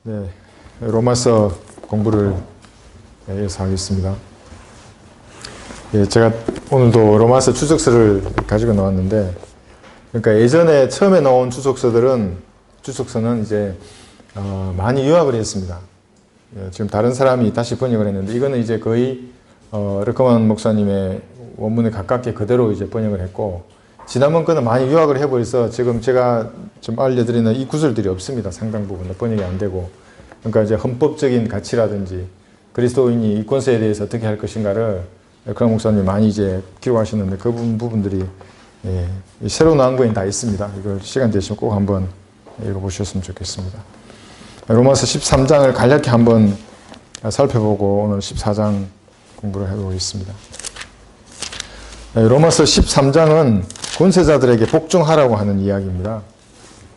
네, 로마서 공부를 이어서 하겠습니다. 예, 제가 오늘도 로마서 주석서를 가지고 나왔는데, 그러니까 예전에 처음에 나온 주석서는 이제 많이 유학을 했습니다. 예, 지금 다른 사람이 다시 번역을 했는데, 이거는 이제 거의 르커만 목사님의 원문에 가깝게 그대로 이제 번역을 했고, 지난번 거는 많이 유학을 해버려서 지금 제가 좀 알려드리는 이 구절들이 없습니다. 상당 부분 번역이 안 되고. 그러니까 이제 헌법적인 가치라든지 그리스도인이 이 권세에 대해서 어떻게 할 것인가를 르커만 목사님이 많이 이제 기록하시는데 그 부분들이 새로 나온 거엔 다 있습니다. 이걸 시간 되시면 꼭 한번 읽어보셨으면 좋겠습니다. 로마서 13장을 간략히 한번 살펴보고 오늘 14장 공부를 해보겠습니다. 로마서 13장은 권세자들에게 복종하라고 하는 이야기입니다.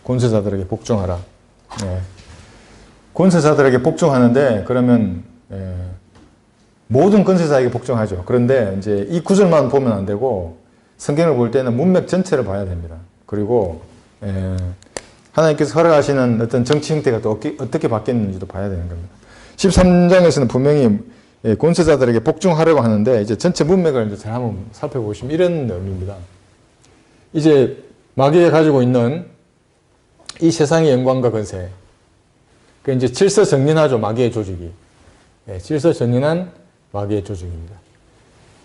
권세자들에게 복종하라. 권세자들에게 복종하는데 그러면 모든 권세자에게 복종하죠. 그런데 이제 이 구절만 보면 안 되고 성경을 볼 때는 문맥 전체를 봐야 됩니다. 그리고 하나님께서 허락하시는 어떤 정치 형태가 또 어떻게 바뀌었는지도 봐야 되는 겁니다. 13장에서는 분명히 권세자들에게 복종하려고 하는데 이제 전체 문맥을 이제 잘 한번 살펴보시면 이런 의미입니다. 이제 마귀가 가지고 있는 이 세상의 영광과 권세, 그 이제 질서정연하죠. 마귀의 조직이. 질서정연한 마귀의 조직입니다.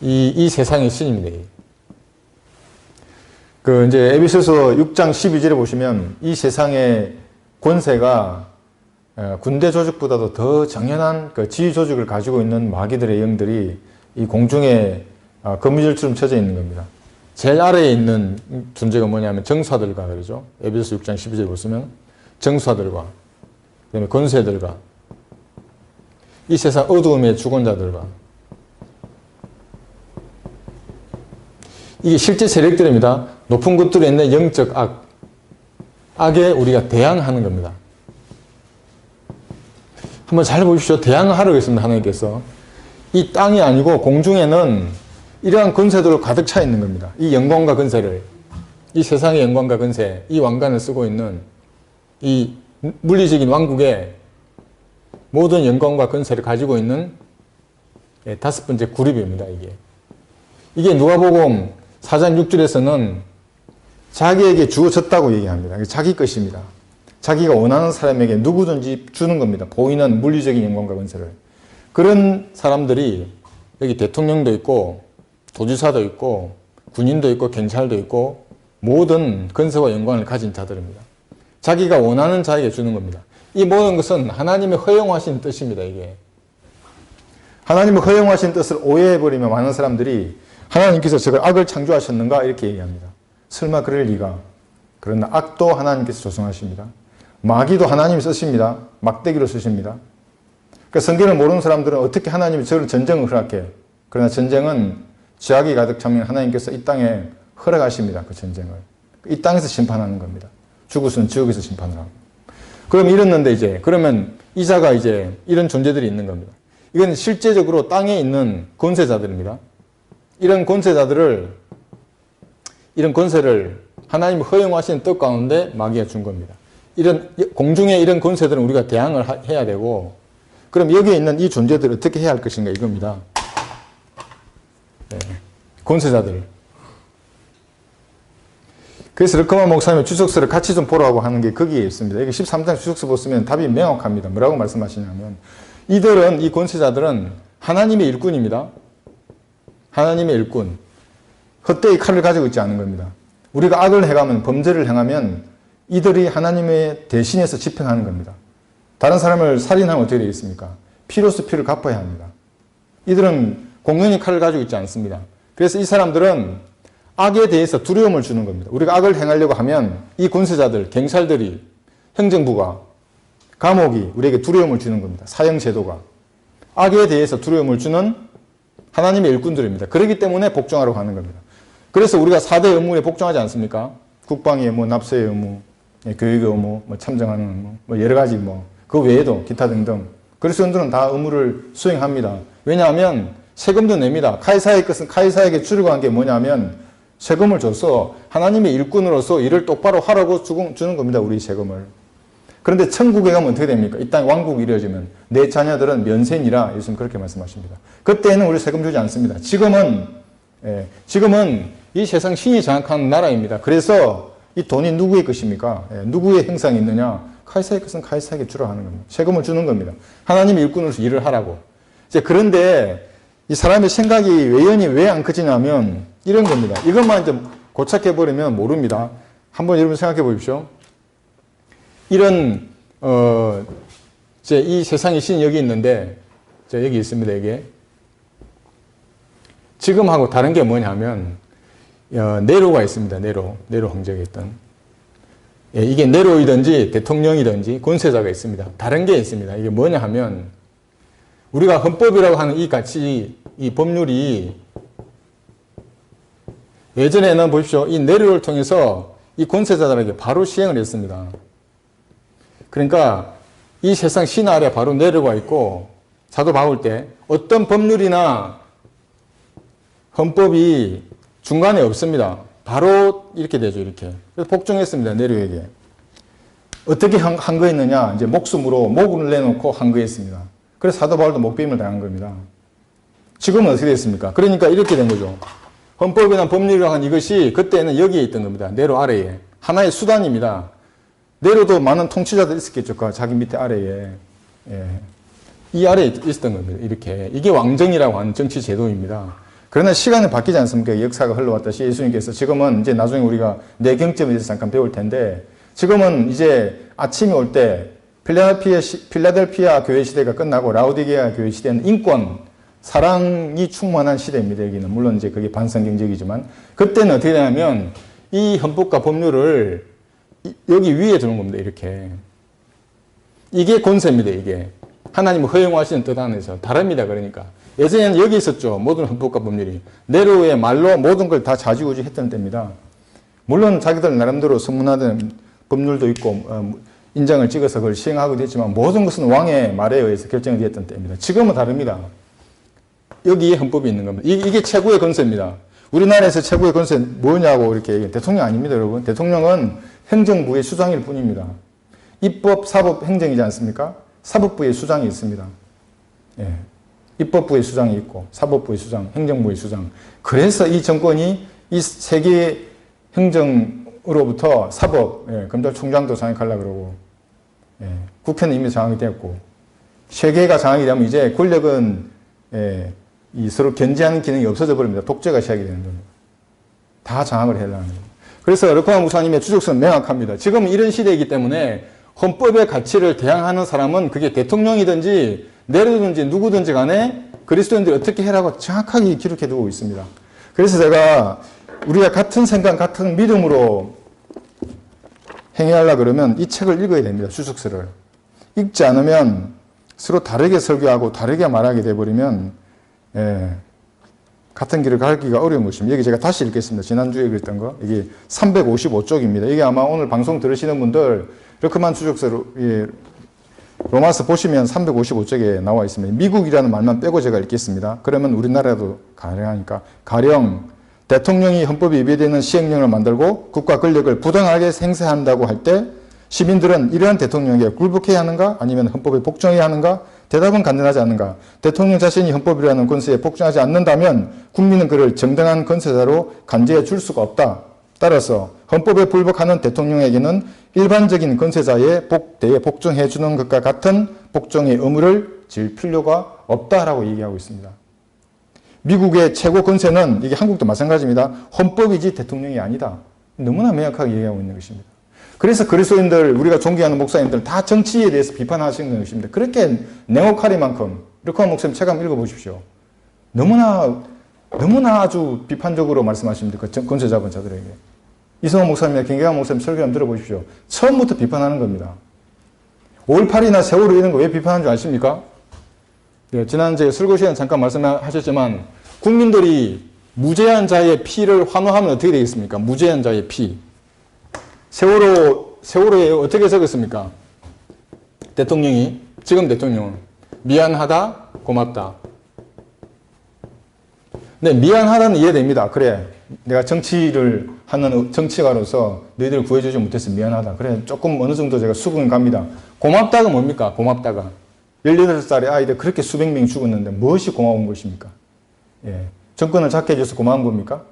이 세상의 신입니다. 그 이제 에베소서 6장 12절에 보시면 이 세상의 권세가 군대 조직보다도 더 장연한 그 지휘 조직을 가지고 있는 마귀들의 영들이 이 공중에 거미줄처럼 쳐져 있는 겁니다. 제일 아래에 있는 존재가 뭐냐면 정사들과 그러죠. 에베소서 6장 12절에 보시면 정사들과 그다음에 권세들과 이 세상 어두움의 주권자들과 이게 실제 세력들입니다. 높은 곳들에 있는 영적 악에 우리가 대항하는 겁니다. 한번 잘 보십시오. 대항을 하라고 했습니다. 하나님께서. 이 땅이 아니고 공중에는 이러한 권세들로 가득 차 있는 겁니다. 이 영광과 권세를, 이 세상의 영광과 권세, 이 왕관을 쓰고 있는 이 물리적인 왕국의 모든 영광과 권세를 가지고 있는 다섯 번째 그룹입니다. 이게 누가복음 4장 6절에서는 자기에게 주어졌다고 얘기합니다. 자기 것입니다. 자기가 원하는 사람에게 누구든지 주는 겁니다. 보이는 물리적인 영광과 권세를. 그런 사람들이 여기 대통령도 있고 도지사도 있고 군인도 있고 경찰도 있고 모든 권세와 영광을 가진 자들입니다. 자기가 원하는 자에게 주는 겁니다. 이 모든 것은 하나님의 허용하신 뜻입니다. 이게 하나님의 허용하신 뜻을 오해해버리면 많은 사람들이 하나님께서 저걸 악을 창조하셨는가 이렇게 얘기합니다. 설마 그럴 리가. 그러나 악도 하나님께서 조성하십니다. 마귀도 하나님이 쓰십니다. 막대기로 쓰십니다. 그러니까 성경을 모르는 사람들은 어떻게 하나님이 저런 전쟁을 허락해. 그러나 전쟁은 죄악이 가득 차면 하나님께서 이 땅에 허락하십니다. 그 전쟁을. 이 땅에서 심판하는 겁니다. 죽으서는 지옥에서 심판을 하고. 그럼 이랬는데 이제 그러면 이자가 이제 이런 존재들이 있는 겁니다. 이건 실제적으로 땅에 있는 권세자들입니다. 이런 권세자들을 이런 권세를 하나님이 허용하신 뜻 가운데 마귀가 준 겁니다. 이런 공중에 이런 권세들은 우리가 대항을 해야 되고 그럼 여기에 있는 이 존재들을 어떻게 해야 할 것인가 이겁니다. 권세자들. 그래서 르커만 목사님의 주석서를 같이 좀 보라고 하는 게 거기에 있습니다. 여기 13장 주석서 보시면 답이 명확합니다. 뭐라고 말씀하시냐면 이들은 이 권세자들은 하나님의 일꾼입니다. 하나님의 일꾼. 헛되이 칼을 가지고 있지 않은 겁니다. 우리가 악을 행하면 범죄를 행하면 이들이 하나님의 대신해서 집행하는 겁니다. 다른 사람을 살인하면 어떻게 되겠습니까? 피로서 피를 갚아야 합니다. 이들은 공연히 칼을 가지고 있지 않습니다. 그래서 이 사람들은 악에 대해서 두려움을 주는 겁니다. 우리가 악을 행하려고 하면 이 권세자들, 경찰들이, 행정부가, 감옥이 우리에게 두려움을 주는 겁니다. 사형제도가. 악에 대해서 두려움을 주는 하나님의 일꾼들입니다. 그렇기 때문에 복종하라고 하는 겁니다. 그래서 우리가 4대 의무에 복종하지 않습니까? 국방의 의무, 납세의 의무, 교육의 의무, 참정하는 의무, 여러 가지 그 외에도 기타 등등. 그리스도인들은 다 의무를 수행합니다. 왜냐하면 세금도 냅니다. 카이사의 것은 카이사에게 주려고 한 게 뭐냐면 세금을 줘서 하나님의 일꾼으로서 일을 똑바로 하라고 주는 겁니다. 우리 세금을. 그런데 천국에 가면 어떻게 됩니까? 이 땅 왕국이 이루어지면 내 자녀들은 면세니라 예수님 그렇게 말씀하십니다. 그때는 우리 세금 주지 않습니다. 지금은 이 세상 신이 장악하는 나라입니다. 그래서 이 돈이 누구의 것입니까? 누구의 행상이 있느냐? 카이사의 것은 카이사에게 주라 하는 겁니다. 세금을 주는 겁니다. 하나님의 일꾼으로서 일을 하라고. 이제 그런데 이 사람의 생각이 외연이 왜 안 커지냐면 이런 겁니다. 이것만 좀 고착해버리면 모릅니다. 한번 여러분 생각해 보십시오. 이런, 이제 이 세상의 신이 여기 있는데, 자, 여기 있습니다, 이게. 지금하고 다른 게 뭐냐면, 네로가 있습니다, 네로 황제가 있던. 예, 이게 네로이든지 대통령이든지 권세자가 있습니다. 다른 게 있습니다. 이게 뭐냐 하면, 우리가 헌법이라고 하는 이 가치, 이 법률이 예전에는 보십시오. 이 네로를 통해서 이 권세자들에게 바로 시행을 했습니다. 그러니까 이 세상 신 아래 바로 네로가 있고 사도 바울 때 어떤 법률이나 헌법이 중간에 없습니다. 바로 이렇게 되죠. 이렇게. 그래서 복종했습니다. 네로에게. 어떻게 한 거였느냐. 이제 목숨으로 목을 내놓고 한 거였습니다. 그래서 사도 바울도 목배임을 당한 겁니다. 지금은 어떻게 됐습니까? 그러니까 이렇게 된 거죠. 헌법이나 법률이라고 하는 이것이 그때는 여기에 있던 겁니다. 네로 아래에. 하나의 수단입니다. 네로도 많은 통치자들이 있었겠죠. 자기 밑에 아래에. 예. 이 아래에 있었던 겁니다. 이렇게. 이게 왕정이라고 하는 정치 제도입니다. 그러나 시간은 바뀌지 않습니까? 역사가 흘러왔듯이 예수님께서 지금은 이제 나중에 우리가 내경점에 대해서 잠깐 배울 텐데 지금은 이제 아침이 올 때 필라델피아 교회 시대가 끝나고 라오디게아 교회 시대는 인권, 사랑이 충만한 시대입니다. 여기는. 물론 이제 그게 반성경적이지만 그때는 어떻게 되냐면 이 헌법과 법률을 여기 위에 두는 겁니다. 이렇게. 이게 권세입니다. 이게. 하나님 허용하시는 뜻 안에서. 다릅니다. 그러니까. 예전에는 여기 있었죠. 모든 헌법과 법률이. 네로의 말로 모든 걸 다 좌지우지했던 때입니다. 물론 자기들 나름대로 선문화된 법률도 있고 인장을 찍어서 그걸 시행하기도 했지만 모든 것은 왕의 말에 의해서 결정이 되었던 때입니다. 지금은 다릅니다. 여기에 헌법이 있는 겁니다. 이게 최고의 권세입니다. 우리나라에서 최고의 권세 뭐냐고 이렇게 얘기해요. 대통령 아닙니다, 여러분. 대통령은 행정부의 수장일 뿐입니다. 입법, 사법, 행정이지 않습니까? 사법부의 수장이 있습니다. 예. 입법부의 수장이 있고 사법부의 수장, 행정부의 수장. 그래서 이 정권이 이 세계 행정으로부터 사법, 검찰총장도 장악하려고 그러고 국회는 이미 장악이 되었고 세계가 장악이 되면 이제 권력은 이 서로 견제하는 기능이 없어져 버립니다. 독재가 시작이 되는 겁니다. 다 장악을 하려는 겁니다. 그래서 르코아 목사님의 추적성은 명확합니다. 지금 이런 시대이기 때문에 헌법의 가치를 대항하는 사람은 그게 대통령이든지 내려든지 누구든지 간에 그리스도인들이 어떻게 해라고 정확하게 기록해 두고 있습니다. 그래서 제가 우리가 같은 생각, 같은 믿음으로 행해하려고 그러면 이 책을 읽어야 됩니다. 추석서를. 읽지 않으면 서로 다르게 설교하고 다르게 말하게 돼버리면 같은 길을 가기가 어려운 것입니다. 여기 제가 다시 읽겠습니다. 지난주에 그랬던 거. 이게 355쪽입니다. 이게 아마 오늘 방송 들으시는 분들 이렇게만 추적서로 로마서 보시면 355쪽에 나와 있습니다. 미국이라는 말만 빼고 제가 읽겠습니다. 그러면 우리나라도 가능하니까. 가령 대통령이 헌법에 위배되는 시행령을 만들고 국가 권력을 부당하게 행사한다고 할 때 시민들은 이러한 대통령에게 굴복해야 하는가? 아니면 헌법에 복종해야 하는가? 대답은 간단하지 않는가? 대통령 자신이 헌법이라는 권세에 복종하지 않는다면 국민은 그를 정당한 권세자로 간주해 줄 수가 없다. 따라서 헌법에 불복하는 대통령에게는 일반적인 권세자의 대에 복종해 주는 것과 같은 복종의 의무를 질 필요가 없다라고 얘기하고 있습니다. 미국의 최고 권세는 이게 한국도 마찬가지입니다. 헌법이지 대통령이 아니다. 너무나 명확하게 얘기하고 있는 것입니다. 그래서 그리스도인들, 우리가 존경하는 목사님들 다 정치에 대해서 비판하시는 것입니다. 그렇게 냉혹하리만큼 르코아 목사님 책 한번 읽어보십시오. 너무나 아주 비판적으로 말씀하십니다. 그 권세 잡은 자들에게. 이성호 목사님이나 김경환 목사님 설교 한번 들어보십시오. 처음부터 비판하는 겁니다. 5.18이나 세월호 이런 거 왜 비판하는 줄 아십니까? 지난 설교 시간에 잠깐 말씀하셨지만 국민들이 무죄한 자의 피를 환호하면 어떻게 되겠습니까? 무죄한 자의 피. 세월호에 어떻게 적었습니까? 대통령이, 지금 대통령은 미안하다, 고맙다. 네, 미안하다는 이해됩니다. 그래. 내가 정치를 하는 정치가로서 너희들을 구해주지 못해서 미안하다. 그래 조금 어느 정도 제가 수긍이 갑니다. 고맙다가 뭡니까? 고맙다가 18살의 아이들 그렇게 수백 명이 죽었는데 무엇이 고마운 것입니까? 예. 정권을 잡게 해줘서 고마운 겁니까?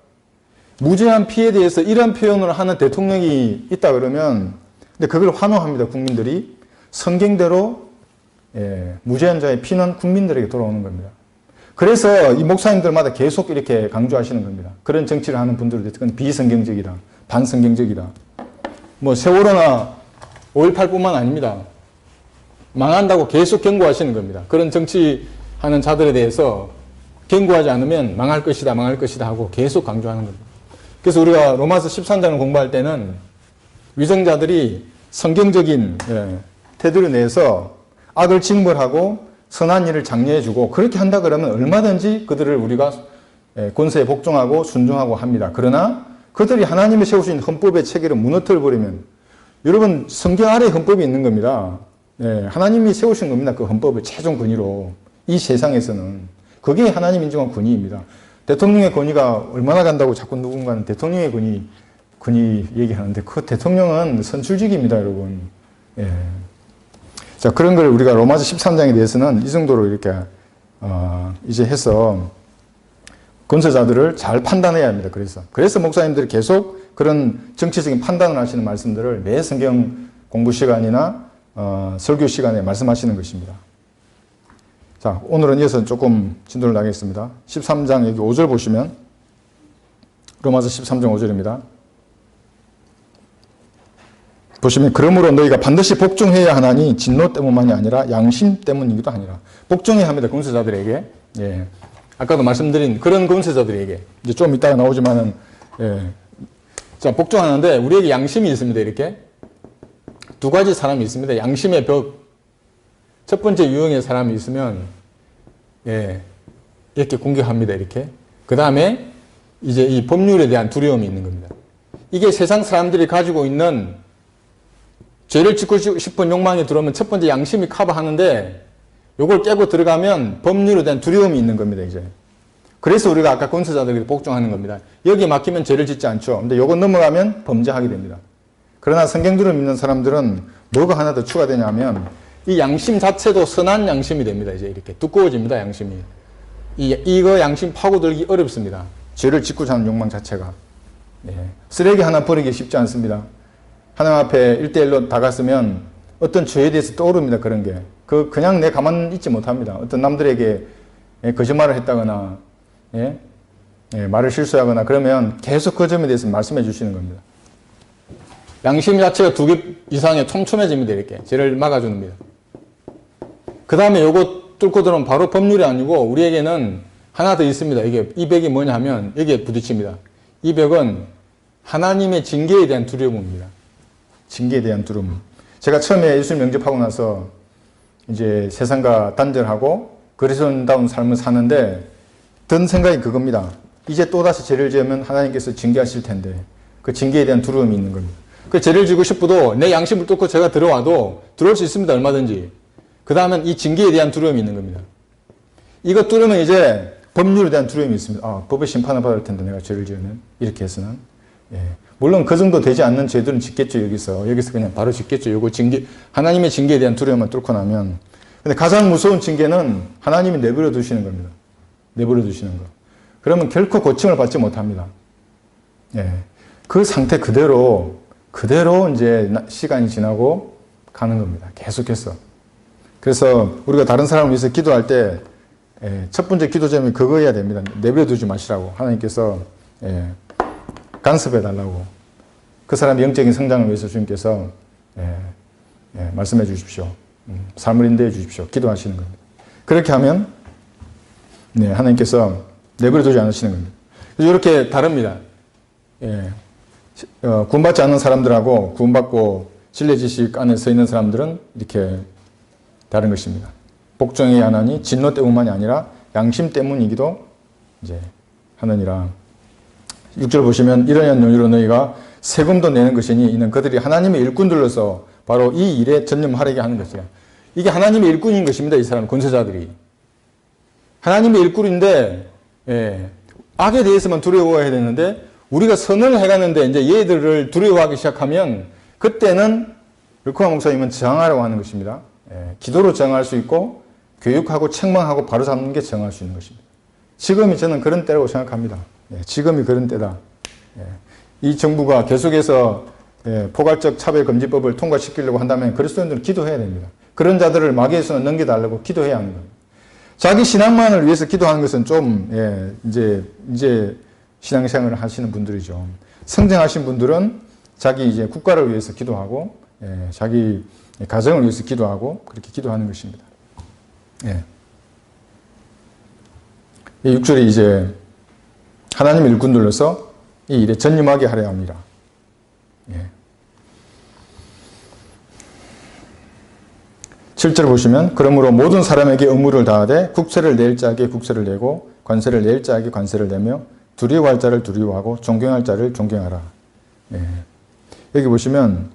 무죄한 피해에 대해서 이런 표현을 하는 대통령이 있다 그러면 근데 그걸 환호합니다. 국민들이 성경대로 무죄한 자의 피는 국민들에게 돌아오는 겁니다. 그래서 이 목사님들마다 계속 이렇게 강조하시는 겁니다. 그런 정치를 하는 분들은 그건 비성경적이다. 반성경적이다. 뭐 세월호나 5.18뿐만 아닙니다. 망한다고 계속 경고하시는 겁니다. 그런 정치하는 자들에 대해서 경고하지 않으면 망할 것이다 하고 계속 강조하는 겁니다. 그래서 우리가 로마서 13장을 공부할 때는 위정자들이 성경적인 태도를 내서 악을 징벌하고 선한 일을 장려해주고 그렇게 한다 그러면 얼마든지 그들을 우리가 권세에 복종하고 순종하고 합니다. 그러나 그들이 하나님이 세우신 헌법의 체계를 무너뜨려버리면 여러분 성경 아래에 헌법이 있는 겁니다. 하나님이 세우신 겁니다. 그 헌법을 최종 권위로 이 세상에서는 그게 하나님 인정한 권위입니다. 대통령의 권위가 얼마나 간다고 자꾸 누군가는 대통령의 권위 얘기하는데 그 대통령은 선출직입니다, 여러분. 자, 그런 걸 우리가 로마서 13장에 대해서는 이 정도로 이렇게, 이제 해서 권세자들을 잘 판단해야 합니다. 그래서 목사님들이 계속 그런 정치적인 판단을 하시는 말씀들을 매 성경 공부 시간이나, 설교 시간에 말씀하시는 것입니다. 자, 오늘은 이어서 조금 진도를 나가겠습니다. 13장 여기 5절 보시면, 로마서 13장 5절입니다. 보시면 그러므로 너희가 반드시 복종해야 하나니 진노 때문만이 아니라 양심 때문이기도 하니라. 복종해야 합니다. 권세자들에게. 예. 아까도 말씀드린 그런 권세자들에게. 이제 좀 이따가 나오지만은 자, 복종하는데 우리에게 양심이 있습니다. 이렇게 두 가지 사람이 있습니다. 양심의 벽. 첫 번째 유형의 사람이 있으면 이렇게 공격합니다. 이렇게. 그 다음에 이제 이 법률에 대한 두려움이 있는 겁니다. 이게 세상 사람들이 가지고 있는 죄를 짓고 싶은 욕망이 들어오면 첫 번째 양심이 커버하는데 요걸 깨고 들어가면 법률에 대한 두려움이 있는 겁니다. 이제. 그래서 우리가 아까 권세자들에게 복종하는 겁니다. 여기에 막히면 죄를 짓지 않죠. 근데 요거 넘어가면 범죄하게 됩니다. 그러나 성경들을 믿는 사람들은 뭐가 하나 더 추가되냐면 이 양심 자체도 선한 양심이 됩니다. 이제 이렇게 두꺼워집니다. 양심이. 이거 양심 파고들기 어렵습니다. 죄를 짓고자 하는 욕망 자체가. 쓰레기 하나 버리기 쉽지 않습니다. 하나님 앞에 1대1로 다갔으면 어떤 죄에 대해서 떠오릅니다. 그런 게. 그냥 내 가만 있지 못합니다. 어떤 남들에게 거짓말을 했다거나, 말을 실수하거나 그러면 계속 그 점에 대해서 말씀해 주시는 겁니다. 양심 자체가 2개 이상의 촘촘해집니다. 이렇게. 죄를 막아주는 겁니다. 그 다음에 요거 뚫고 들어오면 바로 법률이 아니고 우리에게는 하나 더 있습니다. 이게 이 벽이 뭐냐 하면 여기에 부딪힙니다. 이 벽은 하나님의 징계에 대한 두려움입니다. 징계에 대한 두려움. 제가 처음에 예수님 영접하고 나서 이제 세상과 단절하고 그리스도인다운 삶을 사는데 든 생각이 그겁니다. 이제 또다시 죄를 지으면 하나님께서 징계하실 텐데 그 징계에 대한 두려움이 있는 겁니다. 그 죄를 지고 싶어도 내 양심을 뚫고 제가 들어와도 들어올 수 있습니다. 얼마든지. 그 다음엔 이 징계에 대한 두려움이 있는 겁니다. 이거 뚫으면 이제 법률에 대한 두려움이 있습니다. 법의 심판을 받을 텐데 내가 죄를 지으면 이렇게 해서는. 물론 그 정도 되지 않는 죄들은 짓겠죠. 여기서 그냥 바로 짓겠죠. 요거 징계, 하나님의 징계에 대한 두려움만 뚫고 나면. 근데 가장 무서운 징계는 하나님이 내버려 두시는 겁니다. 내버려 두시는 거. 그러면 결코 고침을 받지 못합니다. 그 상태 그대로 이제 시간이 지나고 가는 겁니다. 계속해서. 그래서 우리가 다른 사람을 위해서 기도할 때 첫 번째 기도점이 그거여야 됩니다. 내버려 두지 마시라고 하나님께서 간섭해 달라고. 그 사람의 영적인 성장을 위해서 주님께서 말씀해 주십시오. 삶을 인도해 주십시오. 기도하시는 겁니다. 그렇게 하면 하나님께서 내버려 두지 않으시는 겁니다. 그래서 이렇게 다릅니다. 구원받지 않는 사람들하고 구원받고 진리 지식 안에 서 있는 사람들은 이렇게 다른 것입니다. 복종해야 하나니 진노 때문만이 아니라 양심 때문이기도 이제 하느니라. 6절 보시면 이러한 논리로 너희가 세금도 내는 것이니 이는 그들이 하나님의 일꾼들로서 바로 이 일에 전념하려게 하는 것이라. 이게 하나님의 일꾼인 것입니다. 이 사람 권세자들이. 하나님의 일꾼인데 악에 대해서만 두려워해야 되는데 우리가 선을 해가는데 이제 얘들을 두려워하기 시작하면 그때는 르코아 목사님은 저항하라고 하는 것입니다. 기도로 저항할 수 있고 교육하고 책망하고 바로잡는 게 저항할 수 있는 것입니다. 지금이 저는 그런 때라고 생각합니다. 지금이 그런 때다. 이 정부가 계속해서 포괄적 차별금지법을 통과시키려고 한다면 그리스도인들은 기도해야 됩니다. 그런 자들을 마귀에서 넘겨달라고 기도해야 하는 겁니다. 자기 신앙만을 위해서 기도하는 것은 좀 이제 신앙생활을 하시는 분들이죠. 성장하신 분들은 자기 이제 국가를 위해서 기도하고 자기 가정을 위해서 기도하고 그렇게 기도하는 것입니다. 이 6절에 이제 하나님의 일꾼들로서 이 일에 전념하게 하려 합니다. 7절 보시면 그러므로 모든 사람에게 의무를 다하되 국세를 낼 자에게 국세를 내고 관세를 낼 자에게 관세를 내며 두려워할 자를 두려워하고 존경할 자를 존경하라. 여기 보시면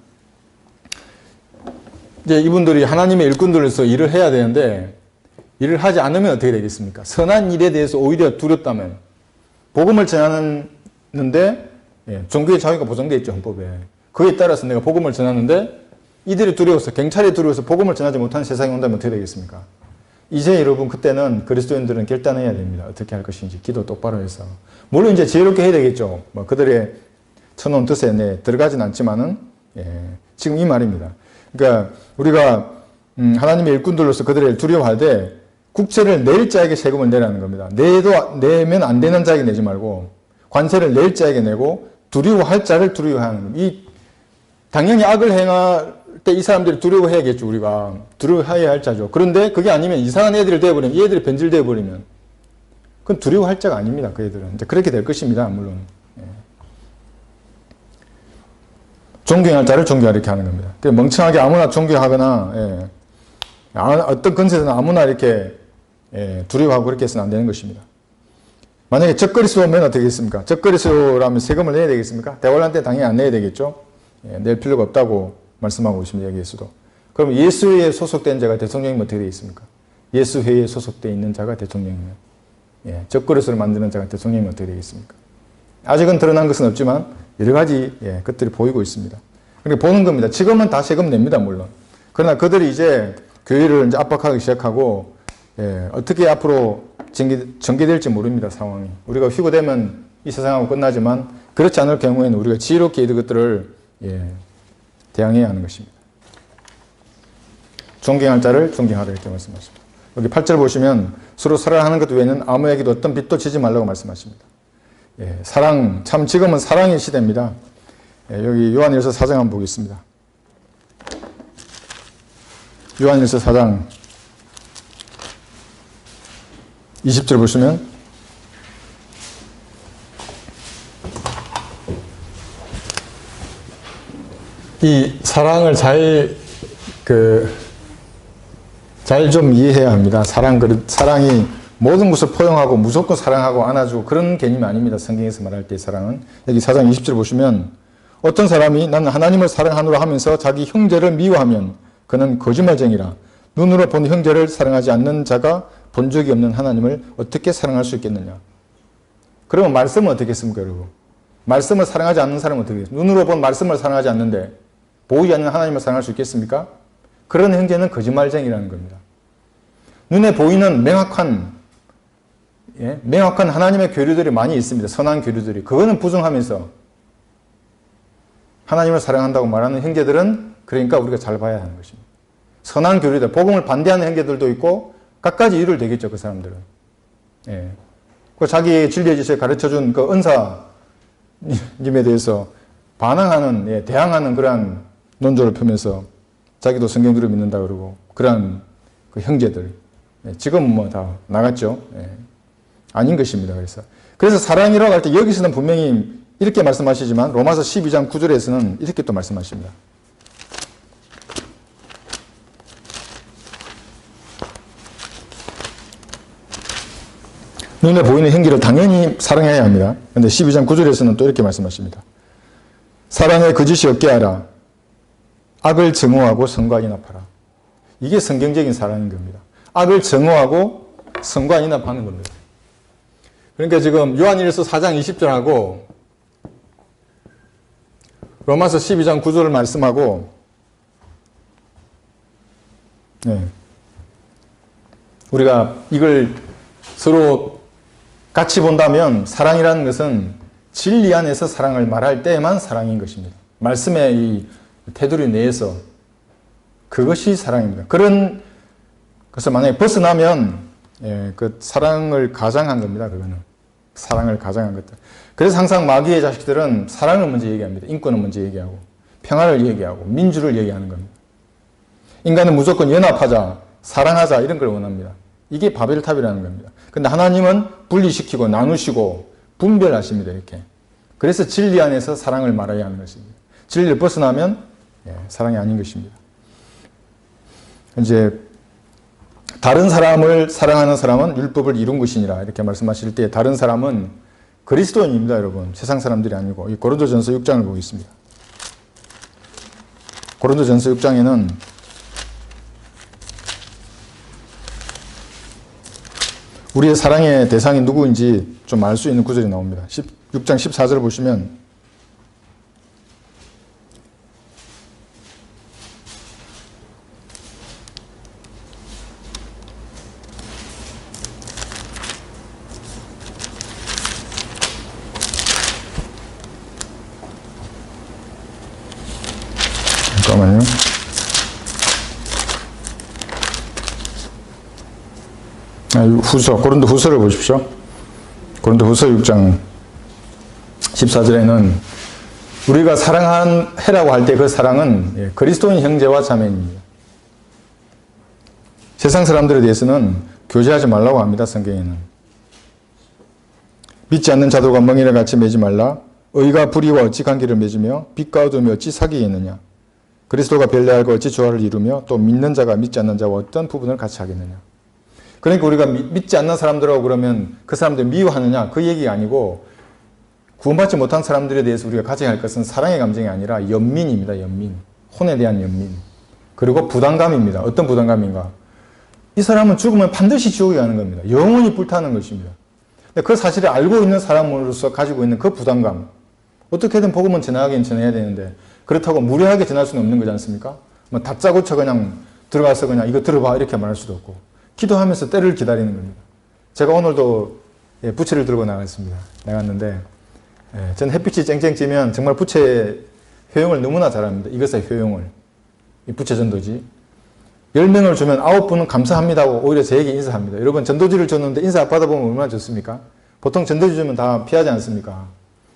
이제 이분들이 하나님의 일꾼들로서 일을 해야 되는데 일을 하지 않으면 어떻게 되겠습니까? 선한 일에 대해서 오히려 두렵다면 복음을 전하는데 종교의 자유가 보장되어 있죠, 헌법에. 그에 따라서 내가 복음을 전하는데 이들이 두려워서 경찰이 두려워서 복음을 전하지 못하는 세상이 온다면 어떻게 되겠습니까? 이제 여러분 그때는 그리스도인들은 결단해야 됩니다. 어떻게 할 것인지 기도 똑바로 해서. 물론 이제 지혜롭게 해야 되겠죠. 뭐 그들의 쳐놓은 뜻에 들어가진 않지만은 지금 이 말입니다. 그러니까 우리가 하나님의 일꾼들로서 그들을 두려워할 때 국세를 낼 자에게 세금을 내라는 겁니다. 내면 안 되는 자에게 내지 말고 관세를 낼 자에게 내고 두려워할 자를 두려워하는 겁니다. 당연히 악을 행할 때 이 사람들이 두려워해야겠죠. 우리가 두려워해야 할 자죠. 그런데 그게 아니면 이상한 애들이 되어버리면 이 애들이 변질되어버리면 그건 두려워할 자가 아닙니다. 그 애들은 그렇게 될 것입니다. 물론 존경할 자를 존경하라 이렇게 하는 겁니다. 멍청하게 아무나 존경하거나 어떤 근세든 아무나 이렇게 두려워하고 그렇게 해서는 안 되는 것입니다. 만약에 적그리스도 오면 어떻게 하겠습니까? 적그리스도라면 세금을 내야 되겠습니까? 대환란 당연히 안 내야 되겠죠. 낼 필요가 없다고 말씀하고 있습니다. 여기에서도. 그럼 예수회에 소속된 자가 대통령이면 어떻게 되겠습니까? 예수회에 소속되어 있는 자가 대통령이면 적그리스도를 만드는 자가 대통령이면 어떻게 되겠습니까? 아직은 드러난 것은 없지만 여러 가지 것들이 보이고 있습니다. 그러니까 보는 겁니다. 지금은 다 세금 냅니다. 물론. 그러나 그들이 이제 교회를 이제 압박하기 시작하고 어떻게 앞으로 전개될지 모릅니다. 상황이. 우리가 휴거되면 이 세상하고 끝나지만 그렇지 않을 경우에는 우리가 지혜롭게 이것들을 대항해야 하는 것입니다. 존경할 자를 존경하라 이렇게 말씀하십니다. 여기 8절 보시면 서로 사랑하는 것 외에는 아무에게도 어떤 빚도 지지 말라고 말씀하십니다. 사랑, 참 지금은 사랑의 시대입니다. 여기 요한일서 4장 한번 보겠습니다. 요한일서 4장 20절 보시면 이 사랑을 잘 좀 이해해야 합니다. 사랑이 모든 것을 포용하고 무조건 사랑하고 안아주고 그런 개념이 아닙니다. 성경에서 말할 때 사랑은. 여기 4장 20절 보시면 어떤 사람이 나는 하나님을 사랑하노라 하면서 자기 형제를 미워하면 그는 거짓말쟁이라. 눈으로 본 형제를 사랑하지 않는 자가 본 적이 없는 하나님을 어떻게 사랑할 수 있겠느냐. 그러면 말씀은 어떻게 했습니까, 여러분? 말씀을 사랑하지 않는 사람은 어떻게 했습니까? 눈으로 본 말씀을 사랑하지 않는데 보이지 않는 하나님을 사랑할 수 있겠습니까? 그런 형제는 거짓말쟁이라는 겁니다. 눈에 보이는 명확한 하나님의 교류들이 많이 있습니다. 선한 교류들이. 그거는 부정하면서 하나님을 사랑한다고 말하는 형제들은 그러니까 우리가 잘 봐야 하는 것입니다. 선한 교류들, 복음을 반대하는 형제들도 있고 갖가지 이유를 대겠죠. 그 사람들은. 그 자기의 진리의 짓을 가르쳐준 그 은사님에 대해서 반항하는, 대항하는 그러한 논조를 펴면서 자기도 성경들을 믿는다 그러고 그러한 그 형제들. 지금은 뭐 다 나갔죠. 아닌 것입니다. 그래서 사랑이라고 할 때 여기서는 분명히 이렇게 말씀하시지만 로마서 12장 9절에서는 이렇게 또 말씀하십니다. 눈에 보이는 형제를 당연히 사랑해야 합니다. 그런데 12장 9절에서는 또 이렇게 말씀하십니다. 사랑에 거짓이 없게 하라. 악을 증오하고 선과 인합하라. 이게 성경적인 사랑인 겁니다. 악을 증오하고 선과 인합하는 겁니다. 그러니까 지금 요한일서 4장 20절하고 로마서 12장 9절을 말씀하고 우리가 이걸 서로 같이 본다면 사랑이라는 것은 진리 안에서 사랑을 말할 때에만 사랑인 것입니다. 말씀의 이 테두리 내에서 그것이 사랑입니다. 그런 것을 만약에 벗어나면 그 사랑을 가장한 겁니다. 그거는 사랑을 가장한 것들. 그래서 항상 마귀의 자식들은 사랑을 먼저 얘기합니다. 인권을 먼저 얘기하고 평화를 얘기하고 민주를 얘기하는 겁니다. 인간은 무조건 연합하자, 사랑하자 이런 걸 원합니다. 이게 바벨탑이라는 겁니다. 근데 하나님은 분리시키고 나누시고 분별하십니다. 이렇게. 그래서 진리 안에서 사랑을 말해야 하는 것입니다. 진리를 벗어나면 사랑이 아닌 것입니다. 이제 다른 사람을 사랑하는 사람은 율법을 이룬 것이니라 이렇게 말씀하실 때 다른 사람은 그리스도인입니다. 여러분. 세상 사람들이 아니고 이 고린도전서 6장을 보겠습니다. 고린도전서 6장에는 우리의 사랑의 대상이 누구인지 좀 알 수 있는 구절이 나옵니다. 6장 14절 보시면 잠깐만요. 고린도 후서를 보십시오. 고린도 후서 6장 14절에는 우리가 사랑해라고 할 때 그 사랑은 그리스도인 형제와 자매입니다. 세상 사람들에 대해서는 교제하지 말라고 합니다. 성경에는. 믿지 않는 자들과 멍에를 같이 매지 말라. 의가 불의와 어찌 관계를 맺으며 빛과 어둠이 어찌 사귀겠느냐. 그리스도가 벨레알과 어찌 조화를 이루며 또 믿는 자가 믿지 않는 자와 어떤 부분을 같이 하겠느냐. 그러니까 우리가 믿지 않는 사람들하고 그러면 그 사람들 미워하느냐 그 얘기가 아니고 구원받지 못한 사람들에 대해서 우리가 가져야 할 것은 사랑의 감정이 아니라 연민입니다. 연민. 혼에 대한 연민. 그리고 부담감입니다. 어떤 부담감인가. 이 사람은 죽으면 반드시 지옥에 가는 겁니다. 영원히 불타는 것입니다. 그 사실을 알고 있는 사람으로서 가지고 있는 그 부담감. 어떻게든 복음은 전하긴 전해야 되는데 그렇다고 무례하게 전할 수는 없는 거지 않습니까? 뭐 다짜고짜 그냥 들어가서 그냥 이거 들어봐 이렇게 말할 수도 없고 기도하면서 때를 기다리는 겁니다. 제가 오늘도 부채를 들고 나갔는데 전 햇빛이 쨍쨍 찌면 정말 부채 효용을 너무나 잘합니다. 이것의 효용을. 이 부채 전도지. 10명을 주면 9분은 감사합니다고 오히려 저에게 인사합니다. 여러분 전도지를 줬는데 인사 받아보면 얼마나 좋습니까? 보통 전도지 주면 다 피하지 않습니까?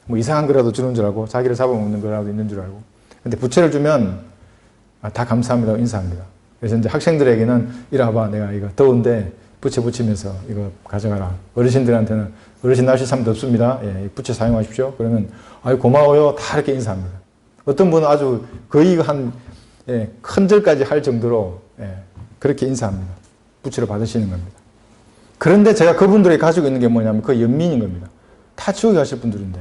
뭐 이상한 거라도 주는 줄 알고 자기를 잡아먹는 거라도 있는 줄 알고. 근데 부채를 주면 다 감사합니다. 인사합니다. 그래서 이제 학생들에게는 이리 와봐. 내가 이거 더운데 부채 붙이면서 이거 가져가라. 어르신들한테는 어르신 날씨 참 덥습니다. 예, 부채 사용하십시오. 그러면 아유 고마워요. 다 이렇게 인사합니다. 어떤 분은 아주 거의 한 큰 절까지 할 정도로 그렇게 인사합니다. 부채를 받으시는 겁니다. 그런데 제가 그분들이 가지고 있는 게 뭐냐면 그 연민인 겁니다. 다 지옥에 가실 분들인데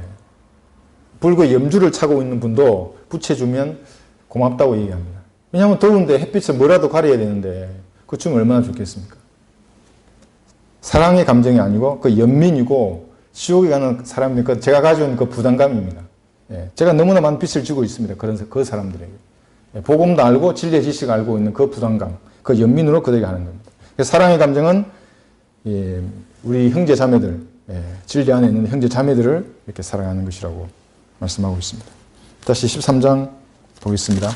불과 염주를 차고 있는 분도 부채 주면 고맙다고 얘기합니다. 왜냐하면 더운데 햇빛을 뭐라도 가려야 되는데 그 주면 얼마나 좋겠습니까? 사랑의 감정이 아니고 그 연민이고 지옥에 가는 사람이니까 제가 가지고 있는 그 부담감입니다. 제가 너무나 많은 빚을 지고 있습니다. 그 사람들에게. 복음도 알고 진리의 지식을 알고 있는 그 부담감, 그 연민으로 그들에게 하는 겁니다. 사랑의 감정은 우리 형제 자매들, 진리 안에 있는 형제 자매들을 이렇게 사랑하는 것이라고 말씀하고 있습니다. 다시 13장 보겠습니다.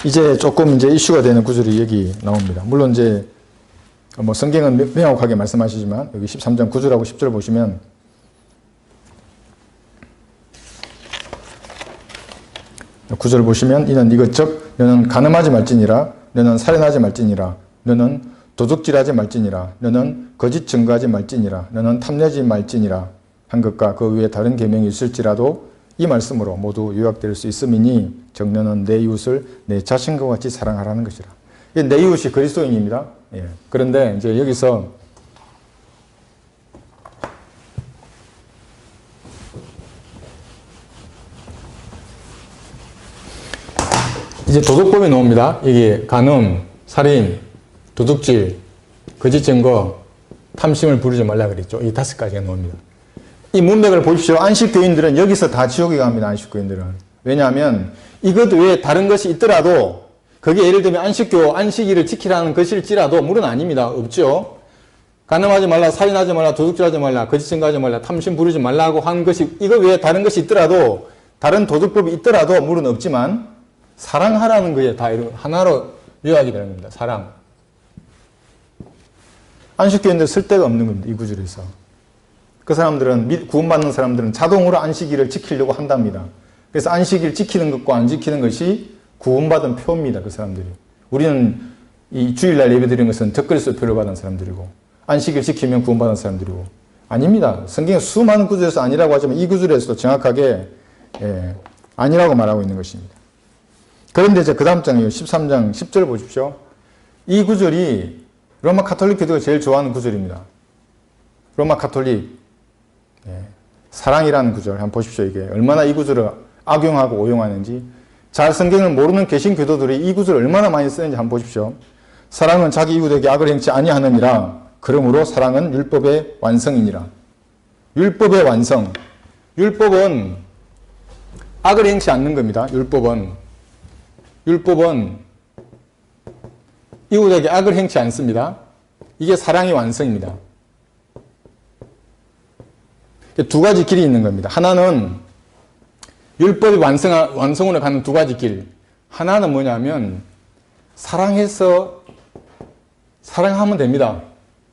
이제 조금 이슈가 되는 구절이 여기 나옵니다. 물론 이제 뭐 성경은 명확하게 말씀하시지만 여기 13장 9절하고 10절 보시면 구절을 보시면 이는 이것즉 너는 간음하지 말지니라 너는 살인하지 말지니라 너는 도둑질하지 말지니라 너는 거짓 증거하지 말지니라 너는 탐내지 말지니라 한 것과 그 위에 다른 계명이 있을지라도 이 말씀으로 모두 요약될 수 있음이니 즉 너는 내 이웃을 내 자신과 같이 사랑하라는 것이라. 내 이웃이 그리스도인입니다. 그런데 이제 여기서 이제 도덕법이 나옵니다. 이게 간음, 살인, 도둑질, 거짓 증거, 탐심을 부르지 말라 그랬죠. 이 5가지가 나옵니다. 이 문맥을 보십시오. 안식교인들은 여기서 다 지옥에 갑니다. 안식교인들은. 왜냐하면 이것 외에 다른 것이 있더라도 그게 예를 들면 안식일을 지키라는 것일지라도 물은 아닙니다. 없죠. 간음하지 말라, 살인하지 말라, 도둑질하지 말라, 거짓 증거하지 말라, 탐심 부르지 말라고 한 것이 이것 외에 다른 것이 있더라도 다른 도덕법이 있더라도 물은 없지만 사랑하라는 거에 다 하나로 요약이 되는 겁니다. 사랑. 안식교인들 쓸데가 없는 겁니다. 이 구절에서. 그 사람들은 구원받는 사람들은 자동으로 안식일을 지키려고 한답니다. 그래서 안식일 지키는 것과 안 지키는 것이 구원받은 표입니다. 그 사람들이. 우리는 이 주일날 예배 드리는 것은 적그리스도 표를 받은 사람들이고 안식일 지키면 구원받은 사람들이고 아닙니다. 성경에 수많은 구절에서 아니라고 하지만 이 구절에서도 정확하게 아니라고 말하고 있는 것입니다. 그런데 이제 그 다음 장이에요. 13장 10절 보십시오. 이 구절이 로마 가톨릭 교도가 제일 좋아하는 구절입니다. 로마 가톨릭 사랑이라는 구절 한번 보십시오. 이게 얼마나 이 구절을 악용하고 오용하는지. 잘 성경을 모르는 개신 교도들이 이 구절을 얼마나 많이 쓰는지 한번 보십시오. 사랑은 자기 이웃에게 악을 행치 아니하느니라. 그러므로 사랑은 율법의 완성이니라. 율법의 완성. 율법은 악을 행치 않는 겁니다. 율법은 이웃에게 악을 행치 않습니다. 이게 사랑의 완성입니다. 두 가지 길이 있는 겁니다. 하나는 율법이 완성으로 가는 두 가지 길. 하나는 뭐냐면 사랑하면 됩니다.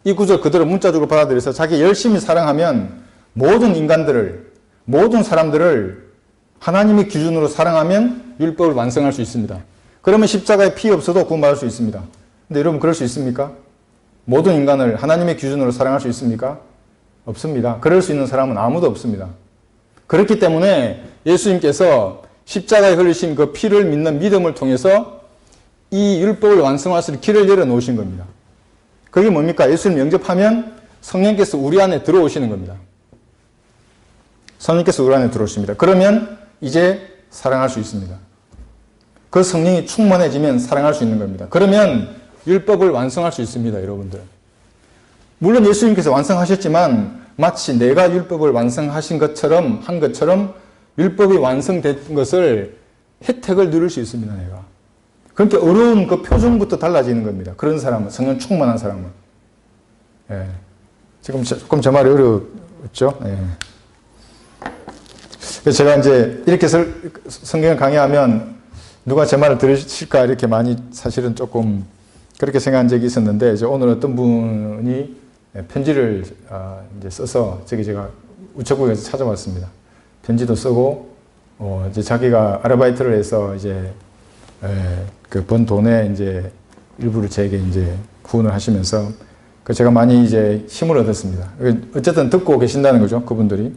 이 구절 그대로 문자적으로 받아들여서 자기 열심히 사랑하면 모든 인간들을, 모든 사람들을 하나님의 기준으로 사랑하면 율법을 완성할 수 있습니다. 그러면 십자가에 피 없어도 구원받을 수 있습니다. 근데 여러분 그럴 수 있습니까? 모든 인간을 하나님의 기준으로 사랑할 수 있습니까? 없습니다. 그럴 수 있는 사람은 아무도 없습니다. 그렇기 때문에 예수님께서 십자가에 흘리신 그 피를 믿는 믿음을 통해서 이 율법을 완성하실 길을 열어놓으신 겁니다. 그게 뭡니까? 예수님 영접하면 성령께서 우리 안에 들어오시는 겁니다. 성령께서 우리 안에 들어오십니다. 그러면 이제 사랑할 수 있습니다. 그 성령이 충만해지면 사랑할 수 있는 겁니다. 그러면 율법을 완성할 수 있습니다. 여러분들. 물론 예수님께서 완성하셨지만 마치 내가 율법을 완성하신 것처럼 한 것처럼 율법이 완성된 것을 혜택을 누릴 수 있습니다. 내가. 그렇게 어려운 그 표정부터 달라지는 겁니다. 그런 사람은, 성령 충만한 사람은. 지금 조금 저 말이 어렵죠? 제가 이제 이렇게 성경을 강의하면 누가 제 말을 들으실까 이렇게 많이 사실은 조금 그렇게 생각한 적이 있었는데 이제 오늘 어떤 분이 편지를 이제 써서 제가 우체국에서 찾아왔습니다. 편지도 쓰고 이제 자기가 아르바이트를 해서 이제 그 번 돈에 이제 일부를 제게 이제 후원을 하시면서 그 제가 많이 이제 힘을 얻었습니다. 어쨌든 듣고 계신다는 거죠, 그분들이.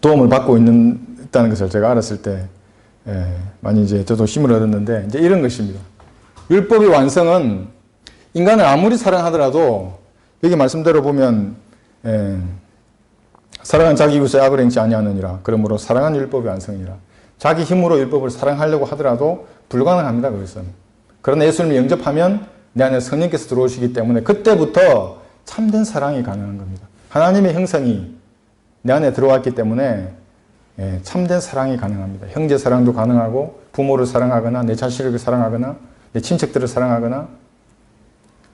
도움을 받고 있다는 것을 제가 알았을 때 많이 이제 저도 힘을 얻었는데 이제 이런 것입니다. 율법의 완성은 인간을 아무리 사랑하더라도 여기 말씀대로 보면 사랑은 자기 이웃의 악을 행치 아니하느니라. 그러므로 사랑은 율법의 완성이니라. 자기 힘으로 율법을 사랑하려고 하더라도 불가능합니다. 그것은. 그러나 예수님을 영접하면 내 안에 성령께서 들어오시기 때문에 그때부터 참된 사랑이 가능한 겁니다. 하나님의 형상이 내 안에 들어왔기 때문에 참된 사랑이 가능합니다. 형제 사랑도 가능하고 부모를 사랑하거나 내 자식을 사랑하거나 내 친척들을 사랑하거나